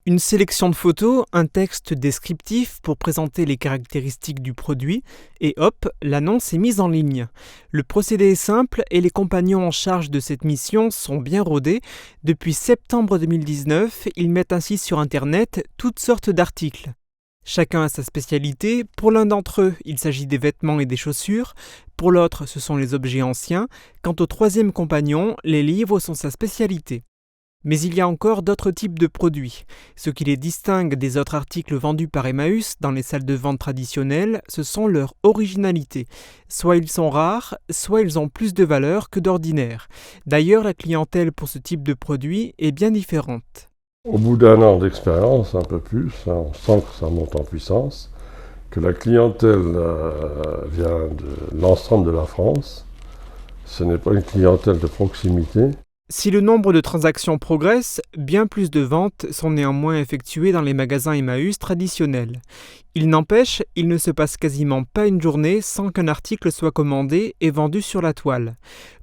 Une sélection de photos, un texte descriptif pour présenter les caractéristiques du produit, et hop, l'annonce est mise en ligne. Le procédé est simple et les compagnons en charge de cette mission sont bien rodés. Depuis septembre 2019, ils mettent ainsi sur Internet toutes sortes d'articles. Chacun a sa spécialité. Pour l'un d'entre eux, il s'agit des vêtements et des chaussures. Pour l'autre, ce sont les objets anciens. Quant au troisième compagnon, les livres sont sa spécialité. Mais il y a encore d'autres types de produits. Ce qui les distingue des autres articles vendus par Emmaüs dans les salles de vente traditionnelles, ce sont leur originalité. Soit ils sont rares, soit ils ont plus de valeur que d'ordinaire. D'ailleurs, la clientèle pour ce type de produit est bien différente. Au bout d'un an d'expérience, un peu plus, on sent que ça monte en puissance, que la clientèle vient de l'ensemble de la France. Ce n'est pas une clientèle de proximité. Si le nombre de transactions progresse, bien plus de ventes sont néanmoins effectuées dans les magasins Emmaüs traditionnels. Il n'empêche, il ne se passe quasiment pas une journée sans qu'un article soit commandé et vendu sur la toile.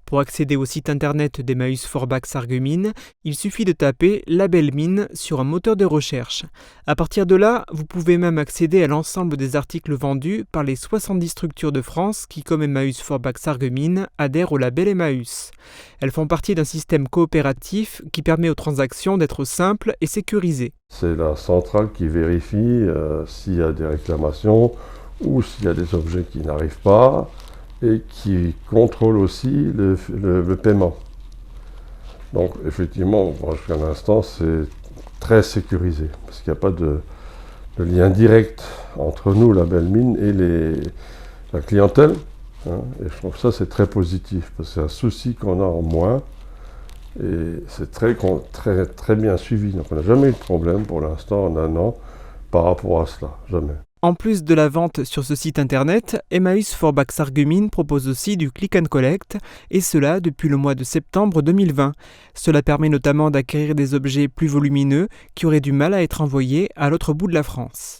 Pour accéder au site internet d'Emmaüs Forbach Sarreguemines, il suffit de taper La Belle Mine sur un moteur de recherche. À partir de là, vous pouvez même accéder à l'ensemble des articles vendus par les 70 structures de France qui, comme Emmaüs Forbach Sarreguemines, adhèrent au label Emmaüs. Elles font partie d'un système coopératif qui permet aux transactions d'être simples et sécurisées. C'est la centrale qui vérifie s'il y a des réclamations ou s'il y a des objets qui n'arrivent pas, et qui contrôle aussi le paiement. Donc effectivement, jusqu'à l'instant, c'est très sécurisé, parce qu'il n'y a pas de lien direct entre nous, la Belle Mine, et la clientèle. Et je trouve que ça, c'est très positif, parce que c'est un souci qu'on a en moins, et c'est très bien suivi. Donc on n'a jamais eu de problème pour l'instant, en un an, par rapport à cela, jamais. En plus de la vente sur ce site internet, Emmaüs Forbach Sarreguemines propose aussi du click and collect, et cela depuis le mois de septembre 2020. Cela permet notamment d'acquérir des objets plus volumineux qui auraient du mal à être envoyés à l'autre bout de la France.